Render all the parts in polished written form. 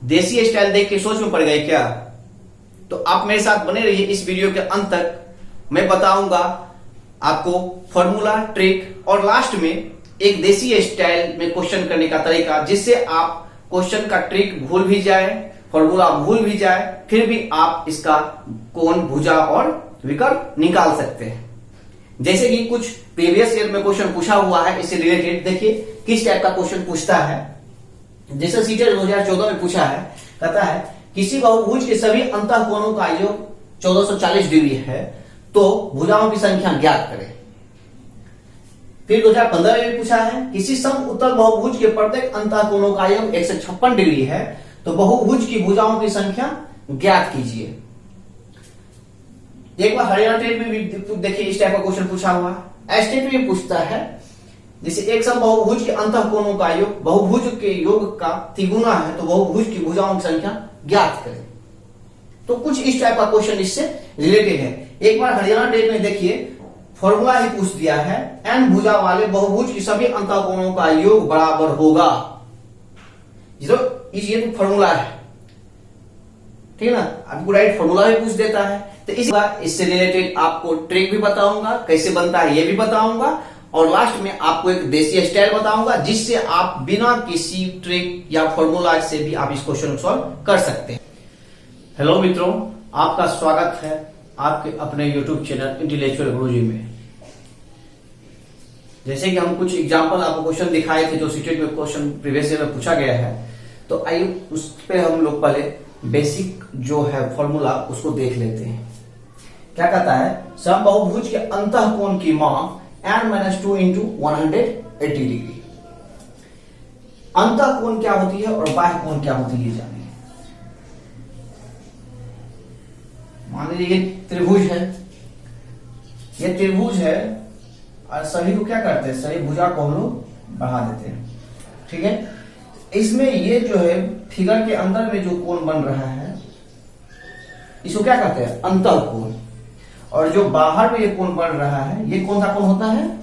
देसी स्टाइल देख के सोच में पड़ गए क्या? तो आप मेरे साथ बने रहिए इस वीडियो के अंत तक। मैं बताऊंगा आपको फॉर्मूला, ट्रिक और लास्ट में एक देसी स्टाइल में क्वेश्चन करने का तरीका, जिससे आप क्वेश्चन का ट्रिक भूल भी जाए, फॉर्मूला भूल भी जाए, फिर भी आप इसका कोण, भुजा और विकर्ण निकाल सकते हैं। जैसे कि कुछ प्रीवियस ईयर में क्वेश्चन पूछा हुआ है, इससे रिलेटेड देखिए किस टाइप का क्वेश्चन पूछता है। जैसे सीटेट 2014 में पूछा है, कहता है किसी बहुभुज के सभी अंतः कोणों का योग 1440 डिग्री है तो भुजाओं की संख्या ज्ञात करें। फिर 2015 में पूछा है किसी सम उत्तल बहुभुज के प्रत्येक अंतः कोणों का योग 156 डिग्री है तो बहुभुज की भुजाओं की संख्या ज्ञात कीजिए। एक बार हरियाणा टेट में भी देखिए इस टाइप का क्वेश्चन पूछा हुआ है। स्टेट में पूछता है जैसे एक सम बहुभुज के अंतः कोणों का योग बहुभुज के योग का तिगुना है तो बहुभुज की भुजाओं की संख्या ज्ञात करें। तो कुछ इस टाइप का क्वेश्चन इससे रिलेटेड है। एक बार हरियाणा टेट में देखिए फॉर्मूला ही पूछ दिया है, एन भुजा वाले बहुभुज की सभी अंतः कोणों का योग बराबर होगा। ये तो फॉर्मूला है, ठीक है ना। आपको राइट फॉर्मूला भी पूछ देता है। तो इससे रिलेटेड आपको ट्रिक भी बताऊंगा, कैसे बनता है ये भी बताऊंगा, और लास्ट में आपको एक देसी स्टाइल बताऊंगा जिससे आप बिना किसी ट्रिक या फॉर्मूला से भी आप इस क्वेश्चन को सॉल्व कर सकते हैं। हेलो मित्रों, आपका स्वागत है आपके अपने YouTube चैनल इंटेलेक्चुअल गुरुजी में। जैसे कि हम कुछ एग्जांपल आपको क्वेश्चन दिखाए थे जो सीटेट में क्वेश्चन प्रीवियस ईयर में पूछा गया है, तो आइए उस पे हम लोग पहले बेसिक जो है फॉर्मूला उसको देख लेते हैं। क्या कहता है, समबाहुभुज के अंतः कोण की माप n-2 इंटू 180 डिग्री। अंतः कोण क्या होती है और बाह्य कोण क्या होती है जानिए। मान लीजिए त्रिभुज है, ये त्रिभुज है और सभी को क्या करते हैं, सभी भुजा को हम लोग बढ़ा देते हैं, ठीक है। इसमें ये जो है फिगर के अंदर में जो कोण बन रहा है इसको क्या कहते हैं, अंतः कोण। और जो बाहर में ये कोण बन रहा है ये कौन सा कोण होता है,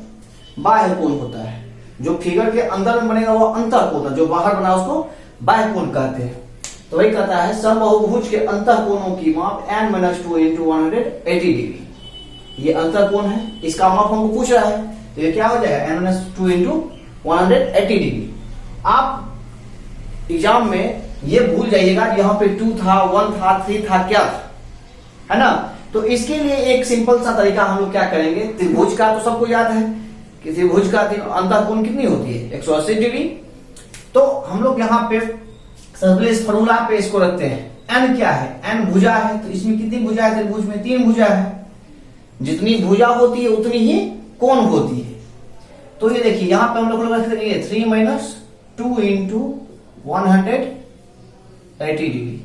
बाह्य कोण होता है। जो फिगर के अंदर में बनेगा वो अंतः कोण है, जो बाहर बना उसको बाह्य कोण कहते हैं। तो वही कहता है समबाहुभुज के अंतः कोणों की माप n-2 इंटू 180 डिग्री। ये अंतः कोण है, इसका माप हमको पूछ रहा है, तो ये क्या हो जाएगा n-2 इंटू 180 डिग्री। आप एग्जाम में ये भूल जाइएगा यहाँ पे 2 था, 1 था, 3 था, क्या था, है ना। तो इसके लिए एक सिंपल सा तरीका हम लोग क्या करेंगे, त्रिभुज का तो सबको याद है कि त्रिभुज का अंतः कोण कितनी होती है, 180 डिग्री। तो हम लोग यहाँ पे सबसे इस फॉर्मूला पे इसको रखते हैं। n क्या है, n भुजा है, तो इसमें कितनी भुजा है, त्रिभुज में 3 भुजा है। जितनी भुजा होती है उतनी ही कोण होती है। तो ये देखिए यहाँ पे हम लोग रख देंगे 3-2 इंटू 180 डिग्री,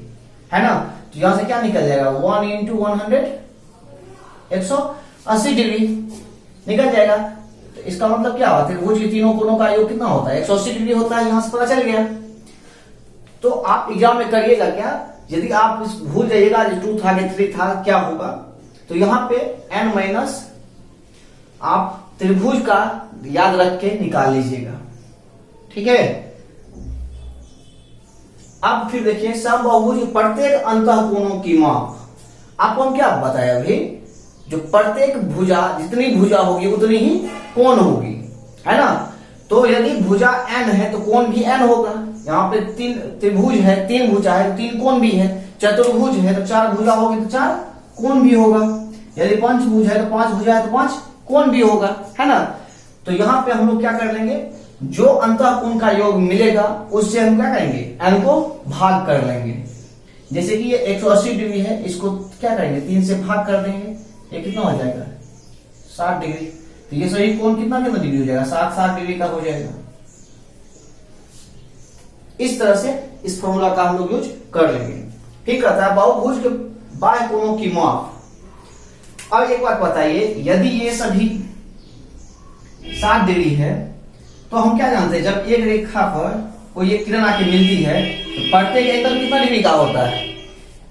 है ना। तो यहां से क्या निकल जाएगा, 1 इंटू 100 180 डिग्री निकल जाएगा। तो इसका मतलब क्या होता है, त्रिभुज के तीनों कोणों का योग कितना होता है, 180 डिग्री होता है। यहां से पता चल गया। तो आप एग्जाम में करिएगा क्या, यदि आप भूल जाइएगा 2 था कि 3 था, क्या होगा, तो यहाँ पे n माइनस आप त्रिभुज का याद रख के निकाल लीजिएगा, ठीक है। अब फिर देखिए समबाहुभुज प्रत्येक अंतः कोणों की माप। आपको हम क्या बताया अभी, जो प्रत्येक भुजा, जितनी भुजा होगी उतनी ही कोण होगी, है ना। तो यदि भुजा n है तो कोण भी n होगा। यहाँ पे 3 त्रिभुज है, 3 भुजा है, 3 कोण भी है। चतुर्भुज है तो 4 भुजा होगी तो 4 कोण भी होगा। यदि पंचभुज है तो 5 भुजा है तो 5 कोण भी होगा, है ना। तो यहाँ पे हम लोग क्या कर लेंगे, जो अंतः कोण का योग मिलेगा उससे हम क्या करेंगे, n को भाग कर लेंगे। जैसे कि ये 180 डिग्री है, इसको क्या करेंगे, 3 से भाग कर देंगे, ये कितना हो जाएगा 60 डिग्री। तो ये सही कोण कितना डिग्री हो जाएगा, 60 डिग्री का हो जाएगा। इस तरह से इस फॉर्मूला का हम लोग यूज कर लेंगे। ठीक रहता है बहुभुज के बाह्य कोणों की माप। अब एक बात बताइए, यदि ये सभी 60 डिग्री है तो हम क्या जानते हैं, जब एक रेखा पर कोई एक किरण आके मिलती है तो प्रत्येक एंगल कितना डिग्री का होता है,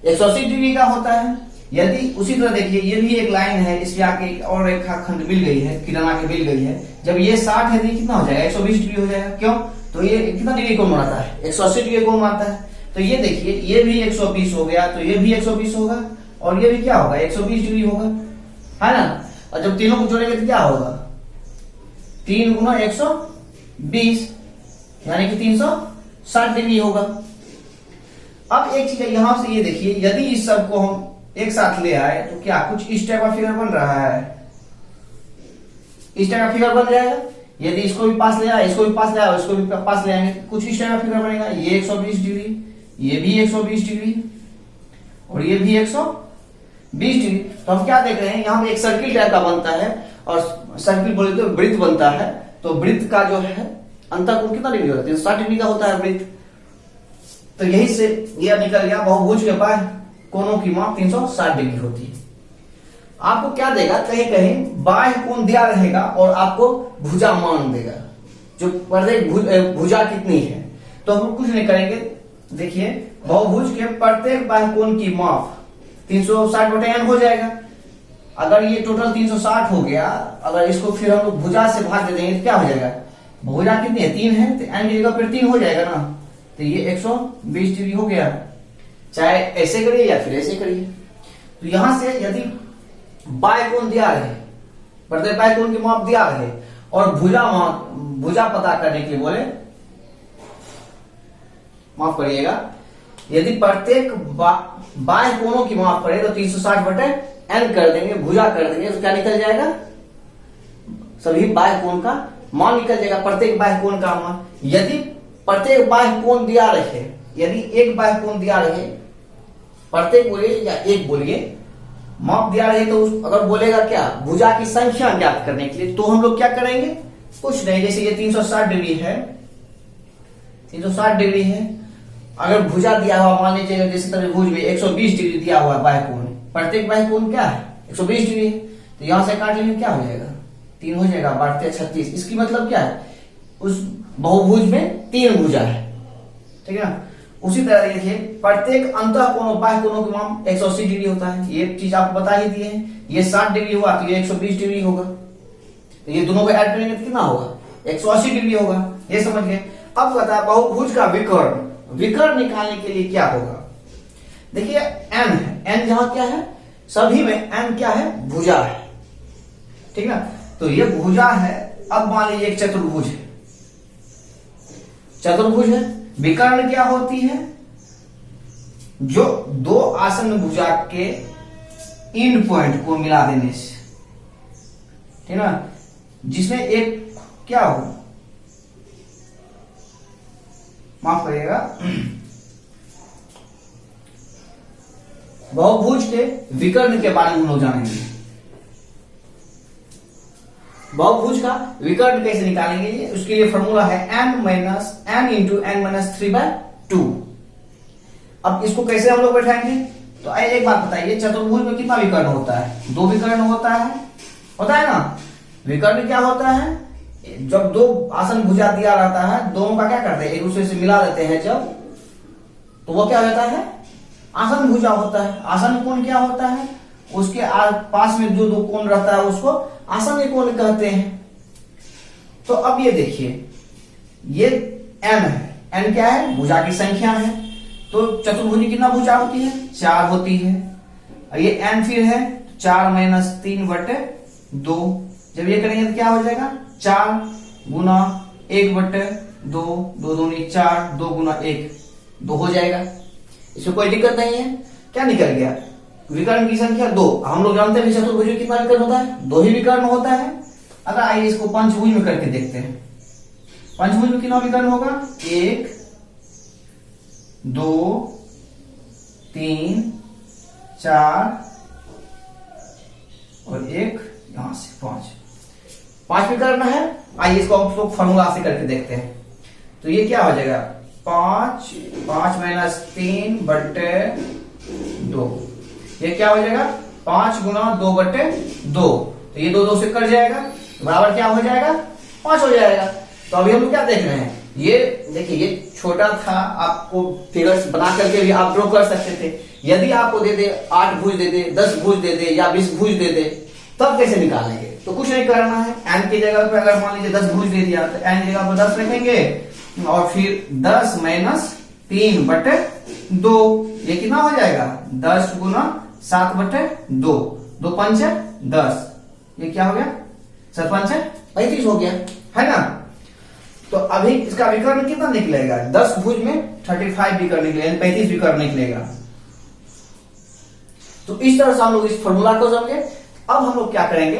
180 डिग्री का होता है। यदि उसी तरह देखिए ये भी एक लाइन है, इसमें आके एक और रेखा खंड मिल गई है, किरण आके मिल गई है, जब ये 60 है तो कितना हो जाएगा, 120 डिग्री हो जाएगा। क्यों, तो ये कितना डिग्री कोण बनाता है, 180 डिग्री कोण बनाता है। तो ये देखिए ये भी 120 हो गया, तो ये भी 120 होगा और ये भी क्या होगा 120 डिग्री होगा, है ना। और जब तीनों को जोड़ेंगे तो क्या होगा 3 गुना 120 यानी कि 360 डिग्री होगा। अब एक चीज यहां से ये देखिए, यदि इस सब को हम एक साथ ले आए तो क्या कुछ इस टाइप का फिगर बन रहा है, इस टाइप का फिगर बन जाएगा। यदि इसको भी पास ले आए, इसको भी पास ले आए, इसको भी पास ले आएंगे, कुछ इस टाइप का फिगर बनेगा। ये 120 डिग्री, ये भी 120 डिग्री और ये भी 120 डिग्री। तो हम क्या देख रहे हैं, यहाँ पे एक सर्किल टाइप का बनता है, और सर्किल बोले तो वृत्त बनता है। तो वृत्त का जो है अंतःकोण कितना डिग्री होता है, 360 डिग्री का होता है वृत्त। तो यही से यह निकल गया बहुभुज के बाह्य कोणों की माप 360 डिग्री होती है। आपको क्या देगा, कहीं कहीं बाह्य कोण दिया रहेगा और आपको भुजा मान देगा, जो प्रत्येक भुजा कितनी है। तो हम कुछ नहीं करेंगे, देखिए बहुभुज के प्रत्येक बाह्य कोण की माप 360/n हो जाएगा। अगर ये टोटल 360 हो गया, अगर इसको फिर हम लोग भुजा से भाग दे देंगे तो क्या हो जाएगा, भुजा कितनी है 3 है, तो n की जगह फिर 3 हो जाएगा ना। तो ये 120 डिग्री हो गया, चाहे ऐसे करिए या फिर ऐसे करिए। तो यहां से यदि बाह्य कोण दिया रहे, प्रत्येक बाह्य कोण की माप दिया रहे और भुजा पता करने के लिए बोले, माफ करिएगा, यदि प्रत्येक बाह्य कोणों की माप पड़े तो 360/n कर देंगे, भुजा कर देंगे, तो क्या निकल जाएगा, सभी बाह्य कोण का मान निकल जाएगा, प्रत्येक बाह्य कोण का मान। यदि प्रत्येक बाह्य कोण दिया रहे, यदि एक बाह्य कोण दिया रहे, प्रत्येक बोलिए या एक बोलिए, माप दिया रहे, तो अगर बोलेगा क्या भुजा की संख्या ज्ञात करने के लिए, तो हम लोग क्या करेंगे, कुछ नहीं, जैसे ये 360 डिग्री है, 360 डिग्री है, अगर भुजा दिया हुआ मान लीजिए जैसे त्रिभुज में 120 डिग्री दिया हुआ है बाह्य कोण, प्रत्येक बाह्य कोण क्या है 120 डिग्री है, तो यहां से काट लेंगे क्या हो जाएगा 3 हो जाएगा, बढ़ते 36। इसकी मतलब क्या है, उस बहुभुज में 3 भुजा है, ठीक है ना। उसी तरह देखिए प्रत्येक अंतः कोण बाह्य कोणों की माप 180 डिग्री होता है, ये चीज आपको बता ही दिए हैं। ये 60 डिग्री हुआ तो ये 120 डिग्री होगा, तो ये दोनों को ऐड करेंगे तो कितना होगा 180 डिग्री होगा, ये समझ गए। अब बताया बहुभुज का विकर्ण, विकर्ण निकालने के लिए क्या होगा, देखिए n है, n जहां क्या है, सभी में n क्या है, भुजा है, ठीक ना। तो ये भुजा है। अब मान लीजिए एक चतुर्भुज है, चतुर्भुज है, विकर्ण क्या होती है, जो दो आसन्न भुजा के एंड पॉइंट को मिला देने से, ठीक ना, जिसमें एक क्या हो, माफ करिएगा, बहुभुज के विकर्ण के बारे में हम लोग जानेंगे। बहुभुज का विकर्ण कैसे निकालेंगे, उसके लिए फॉर्मूला है n इंटू n माइनस 3/2। अब इसको कैसे हम लोग बैठाएंगे, तो एक बात बताइए, चतुर्भुज में कितना विकर्ण होता है, 2 विकर्ण होता है ना। विकर्ण क्या होता है, जब 2 आसन भुजा दिया रहता है, दोनों का क्या करते हैं, एक दूसरे से मिला देते हैं जब, तो वो क्या होता है, आसन भुजा होता है। आसन कोण क्या होता है, उसके पास में जो 2 कोण रहता है उसको आसन्न कोण कहते हैं। तो अब ये देखिए, ये n है, n क्या है, भुजा की संख्या है। तो चतुर्भुज की कितना भुजा होती है, 4 होती है। और ये n फिर है 4 माइनस 3/2। जब ये करेंगे तो क्या हो जाएगा, 4 गुना 1/2, 2 दूनी 4, 2 गुना 1, 2 हो जाएगा। इसमें कोई दिक्कत नहीं है। क्या निकल गया, विकर्ण की संख्या 2। हम लोग जानते हैं चतुर्भुज में कितना विकर्ण होता है, 2 ही विकर्ण होता है। अगर आइए इसको पंचभुज में करके देखते हैं, पंचभुज में कितना विकर्ण होगा, 1 2 3 4 और 1 यहां से 5 विकर्ण है। आइए इसको हम लोग फॉर्मूला से करके देखते हैं। तो ये क्या हो जाएगा, 5 माइनस 3/2, ये क्या हो जाएगा 5 गुना 2/2। तो ये 2 से कट जाएगा, बराबर क्या हो जाएगा, 5 हो जाएगा। तो अभी हम लोग क्या देख रहे हैं, ये देखिए ये छोटा था, आपको फिगर्स बना करके भी आप ड्रॉ कर सकते थे। यदि आपको दे दे 8 भुज दे दे, 10 भुज दे दे या 20 भुज दे दे, तब कैसे निकालेंगे। तो कुछ नहीं करना है, n की जगह पे अगर मान लीजिए 10 भुज दे दिया तो n की जगह पर 10 रखेंगे और फिर 10 माइनस 3/2। ये कितना हो जाएगा 10 गुना 7/2, 2 5 10। ये क्या हो गया 7 5 35 हो गया, है ना। तो अभी इसका विकर्ण कितना निकलेगा 10 भुज में 35 विकर्ण निकलेगा, 35 विकर्ण निकलेगा। तो इस तरह से हम लोग इस फॉर्मूला को समझे। अब हम लोग क्या करेंगे,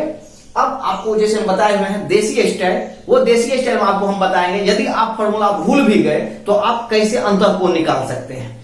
अब आपको जैसे हम बताए हुए हैं देसी स्टाइल, वो देसी स्टाइल में आपको हम बताएंगे यदि आप फॉर्मूला भूल भी गए तो आप कैसे अंतःकोण निकाल सकते हैं।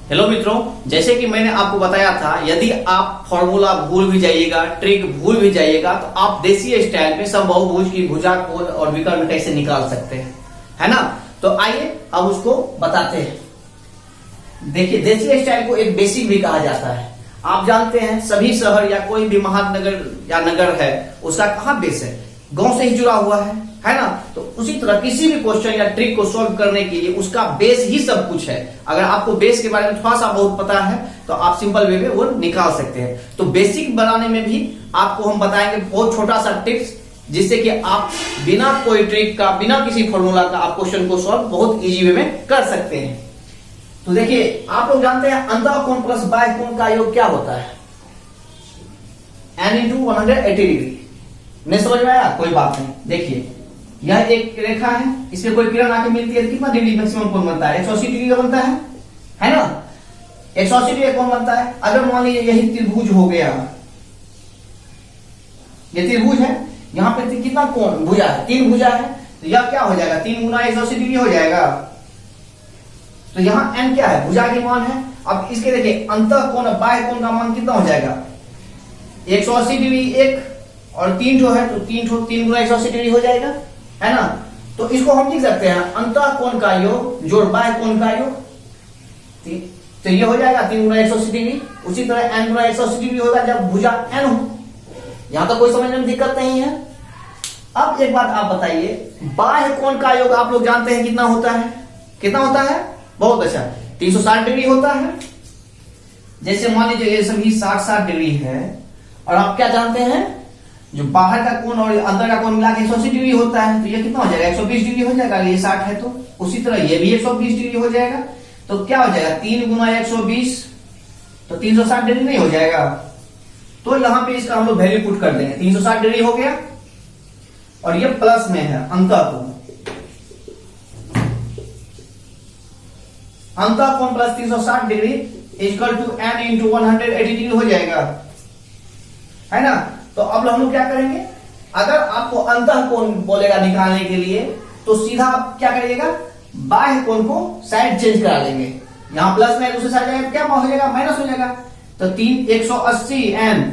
हेलो मित्रों, जैसे कि मैंने आपको बताया था यदि आप फॉर्मूला भूल भी जाइएगा, ट्रिक भूल भी जाइएगा, तो आप देसी स्टाइल में सब बहुभुज की भुजा कोण और विकर्ण कैसे निकाल सकते हैं, है ना। तो आइए अब उसको बताते हैं। देखिए देसी स्टाइल को एक बेसिक भी कहा जाता है। आप जानते हैं सभी शहर या कोई भी महानगर या नगर है उसका कहाँ बेस है, गांव से ही जुड़ा हुआ है ना। तो उसी तरह किसी भी क्वेश्चन या ट्रिक को सॉल्व करने के लिए उसका बेस ही सब कुछ है। अगर आपको बेस के बारे में थोड़ा सा बहुत पता है तो आप सिंपल वे में वो निकाल सकते हैं। तो बेसिक बनाने में भी आपको हम बताएंगे बहुत छोटा सा टिप्स, जिससे कि आप बिना कोई ट्रिक का, बिना किसी फॉर्मूला का आप क्वेश्चन को सॉल्व बहुत इजी वे में कर सकते हैं। तो देखिए आप लोग जानते हैं अंतःकोण प्लस बाह्य कोण का योग क्या होता है, n × 180 डिग्री। नहीं समझ में आया, कोई बात नहीं। देखिए यह एक रेखा है, इसमें कोई किरण आके मिलती है तो कितना डिग्री मैक्सिमम कोण बनता है 180 डिग्री का बनता है ना। 180 डिग्री कोण बनता है। अगर मान लीजिए यही त्रिभुज हो गया, ये त्रिभुज है, यहाँ पे कितना कोण भुजा है 3 भुजा है, तो यह क्या हो जाएगा 3 गुना 180 डिग्री हो जाएगा। तो यहाँ n क्या है भुजा की मान है। अब इसके देखिए अंतःकोण बाह्य कोण का मान कितना हो जाएगा 180 डिग्री एक और 3 ठो है, तो 3 गुना 180 डिग्री हो जाएगा, है ना। तो इसको हम लिख सकते हैं अंतःकोण का योग जोड़ बाह्य कोण का योग, तो ये हो जाएगा 3 गुना 180 डिग्री। उसी तरह n गुना 180 डिग्री होगा जब भुजा n हो। यहां तो कोई समझने में दिक्कत नहीं है। अब एक बात आप बताइए, बाह्य कोण का योग आप लोग जानते हैं कितना होता है, कितना होता है, बहुत अच्छा 360 डिग्री होता है। जैसे मान लीजिए ये सभी 60 डिग्री है, और आप क्या जानते हैं जो बाहर का कोण और अंदर का कोण मिला के 180 डिग्री होता है, तो ये कितना हो जाएगा 120 डिग्री हो जाएगा। ये 60 है तो उसी तरह ये भी 120 डिग्री हो जाएगा। तो क्या हो जाएगा 3 गुना 120, तो 360 डिग्री नहीं हो जाएगा। तो यहां पे इसका हम लोग वैल्यू पुट कर देंगे, 360 डिग्री हो गया, और ये प्लस में है अंतःकोण। अंतःकोण plus 360 degree equal to n × 180 degree हो जाएगा, है ना। तो अब हम लोग क्या करेंगे, अगर आपको अंतःकोण बोलेगा निकालने के लिए तो सीधा आप क्या करिएगा बाह्य कोण को साइड चेंज करा लेंगे। यहां प्लस में दूसरे साइड जाएगा क्या हो जाएगा माइनस हो जाएगा। तो 180 n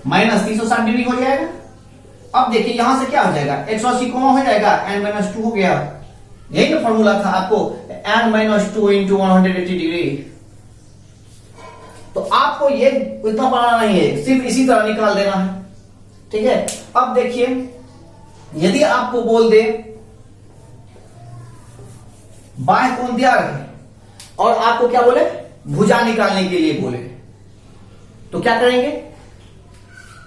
माइनस 360 डिग्री हो जाएगा। अब देखिए यहां से क्या हो जाएगा 180 कौन हो जाएगा n - 2 हो गया। यही तो फॉर्मूला था आपको n - 2 × 180 डिग्री। तो आपको ये इतना पढ़ना नहीं है, सिर्फ इसी तरह निकाल देना है, ठीक है। अब देखिए यदि आपको बोल दे बाह्य कोण दिया रखे और आपको क्या बोले भुजा निकालने के लिए बोले, तो क्या करेंगे।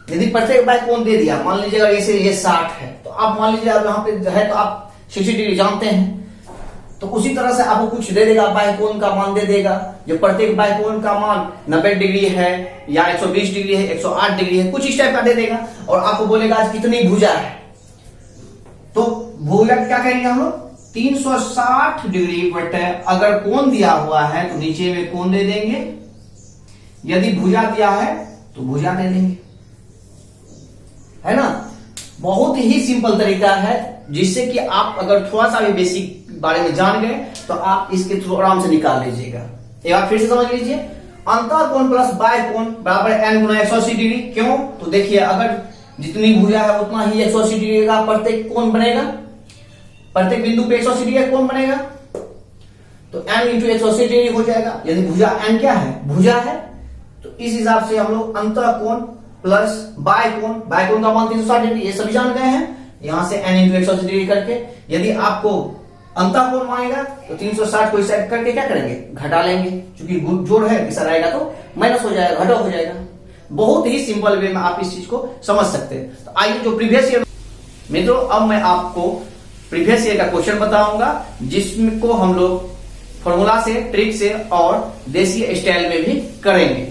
यदि प्रत्येक बाह्य कोण दे दिया, मान लीजिए अगर ये 60 है, तो आप मान लीजिए आप यहां पे है तो आप 60 डिग्री जानते हैं, तो उसी तरह से आपको कुछ दे देगा, बाह्य कोण का मान दे देगा। जो प्रत्येक बाह्य कोण का मान 90 डिग्री है या 120 डिग्री है, 108 डिग्री है, कुछ इस टाइप का दे देगा, और आपको बोलेगा आज कितनी भुजा है। तो भुजा क्या करेंगे हम लोग 360 डिग्री बटे अगर कोण दिया हुआ है तो नीचे में कोण दे देंगे, यदि भुजा दिया है तो भुजा दे देंगे, है ना। बहुत ही सिंपल तरीका है, जिससे कि आप अगर थोड़ा सा भी बेसिक बारे में जान गए तो आप इसके थ्रू आराम से निकाल लीजिएगा। एक बार फिर से समझ लीजिए, अंतःकोण प्लस बाह्य कोण बराबर n गुना 180 डिग्री। क्यों, तो देखिए अगर जितनी भुजा है उतना ही 180 डिग्री का प्रत्येक कोण बनेगा, प्रत्येक बिंदु पे 180 डिग्री का कोण बनेगा, तो n × 180 डिग्री हो जाएगा। यदि भुजा n क्या है भुजा है, तो इस हिसाब से हम लोग अंतःकोण प्लस बाह्य कोण का मान 360 डिग्री ये सभी जान गए हैं। यहां से n × 180 डिग्री करके यदि आपको अंतःकोण मांगेगा तो 360 को इस साइड करके क्या करेंगे घटा लेंगे, क्योंकि जोड़ है इस आएगा तो माइनस हो जाएगा, घटा हो जाएगा। बहुत ही सिंपल वे में आप इस चीज को समझ सकते हैं। तो आइए जो प्रीवियस ईयर मित्रों, अब मैं आपको प्रीवियस ईयर का क्वेश्चन बताऊंगा, जिसको हम लोग फॉर्मूला से, ट्रिक से और देसी स्टाइल में भी करेंगे।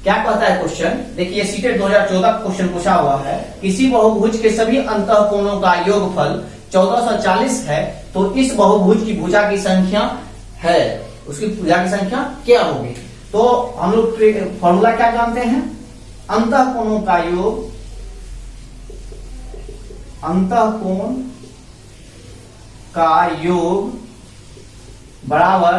क्या कहता है क्वेश्चन, देखिए सीटेट 2014 क्वेश्चन पूछा हुआ है, किसी बहुभुज के सभी अंतःकोणों का योगफल 1440 है, तो इस बहुभुज की भुजा की संख्या है, उसकी भुजा की संख्या क्या होगी। तो हम लोग फॉर्मूला क्या जानते हैं, अंतःकोणों का योग, अंतःकोण का योग बराबर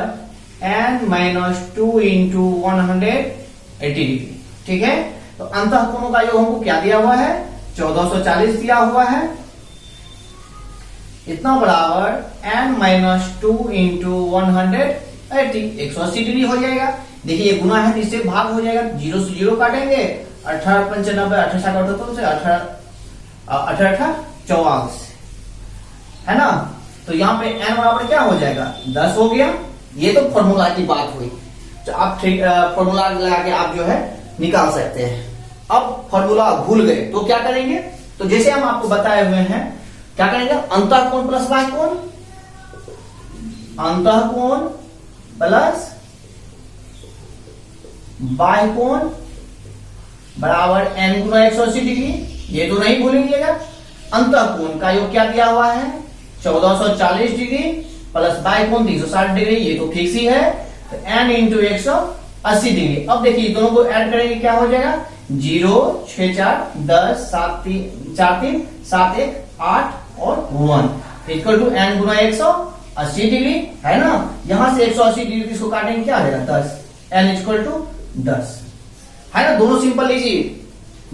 n-2 इंटू 180 डिग्री। ठीक है, तो अंतःकोणों का योग हमको क्या दिया हुआ है, 1440 दिया हुआ है, इतना बराबर n-2 इंटू 180, 180 डिग्री हो जाएगा। देखिए ये गुना है तो इससे भाग हो जाएगा, 0 से 0 काटेंगे, 18 95 18 से 18 44 है ना। तो यहाँ पे n बराबर क्या हो जाएगा, 10 हो गया। ये तो फॉर्मूला की बात हुई, तो आप फॉर्मूला लगा के आप जो है निकाल सकते हैं। अब फॉर्मूला भूल गए तो क्या करेंगे, तो जैसे हम आपको बताए हुए हैं, क्या करेंगे, अंतःकोण प्लस बाह्यकोण, अंतःकोण प्लस बाह्यकोण बराबर n गुना 180 डिग्री। ये तो नहीं भूलेंगे। अंतःकोण का योग क्या दिया हुआ है, 1440 डिग्री प्लस बाह्यकोण 360 डिग्री, ये तो फिक्स ही है, तो n इंटू 180 डिग्री। अब देखिए दोनों को ऐड करेंगे, क्या हो जाएगा, 0 6 4 10 7 3 4 3 7 1 8 और 1 इक्वल टू n गुना 180 डिग्री है ना। यहां से 180 डिग्री इसको काटेंगे, क्या आ जाएगा, 10, n इक्वल टू 10 है ना। दोनों सिंपल लीजिए,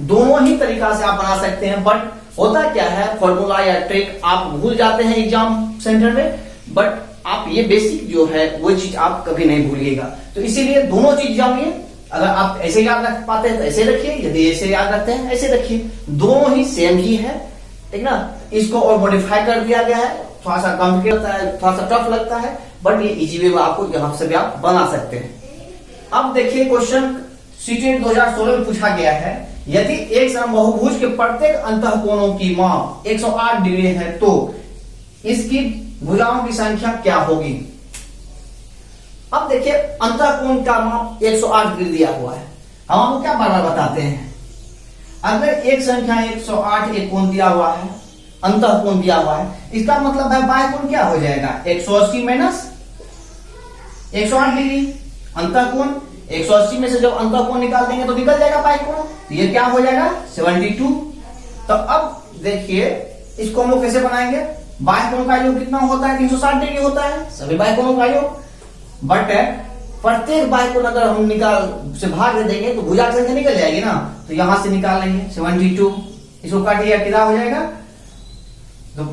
दोनों ही तरीका से आप बना सकते हैं, बट होता क्या है, फॉर्मूला या ट्रिक आप भूल जाते हैं एग्जाम सेंटर में, बट आप ये बेसिक जो है वो चीज आप कभी नहीं भूलिएगा। तो इसीलिए दोनों चीज जानिए, अगर आप ऐसे याद रख पाते हैं तो ऐसे रखिए, यदि ऐसे याद रखते हैं ऐसे रखिए, दोनों ही सेम ही है, ठीक ना। इसको और मॉडिफाई कर दिया गया है, थोड़ा सा कॉम्प्लिकेट लगता है, थोड़ा सा टफ लगता है, बट ये इजी वे में आपको यहाँ से भी आप बना सकते हैं। अब देखिए क्वेश्चन सीटेट 2016 में पूछा गया है, यदि एक समबाहुभुज के प्रत्येक अंतःकोणों की माप 108 डिग्री है तो इसकी भुजाओं की संख्या क्या होगी। अब देखिए अंतःकोण का माप 108 डिग्री दिया हुआ है, हम आपको क्या बार बार बताते हैं, अगर एक संख्या 108 एक कोण दिया हुआ है, अंतःकोण दिया हुआ है, इसका मतलब है बाह्यकोण क्या हो जाएगा, 180 माइनस 108 डिग्री। अंतःकोण 180 में से जब अंतःकोण निकाल देंगे तो निकल जाएगा बाह्यकोण, तो ये क्या हो जाएगा 72। तो अब देखिए इसको हम लोग कैसे बनाएंगे, बाह्यकोण का योग कितना होता है, 360 डिग्री होता है सभी बाह्यकोणों का योग, बट प्रत्येक बाह्यकोण अगर हम निकाल से भाग दे देंगे तो भुजा की संख्या निकल जाएगी ना, तो यहां से निकाल लेंगे 72, इसको काटिए कितना हो जाएगा, तो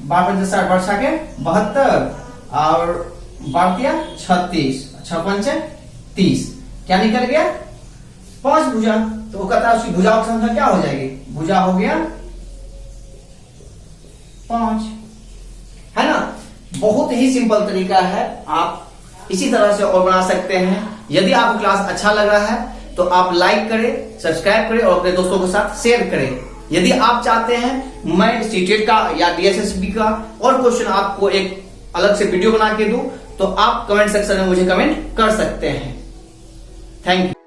72 और 36 6 30, क्या निकल गया 5 भुजा। तो वो कहता है उसकी भुजाओं की संख्या क्या हो जाएगी, भुजा हो गया 5, है ना। बहुत ही सिंपल तरीका है, आप इसी तरह से और बना सकते हैं। यदि आपको क्लास अच्छा लग रहा है तो आप लाइक करें, सब्सक्राइब करें और अपने दोस्तों के साथ शेयर करें। यदि आप चाहते हैं मैं सीटेट का या डीएसएसबी का और क्वेश्चन आपको एक अलग से वीडियो बना के दूं, तो आप कमेंट सेक्शन में मुझे कमेंट कर सकते हैं। Thank you.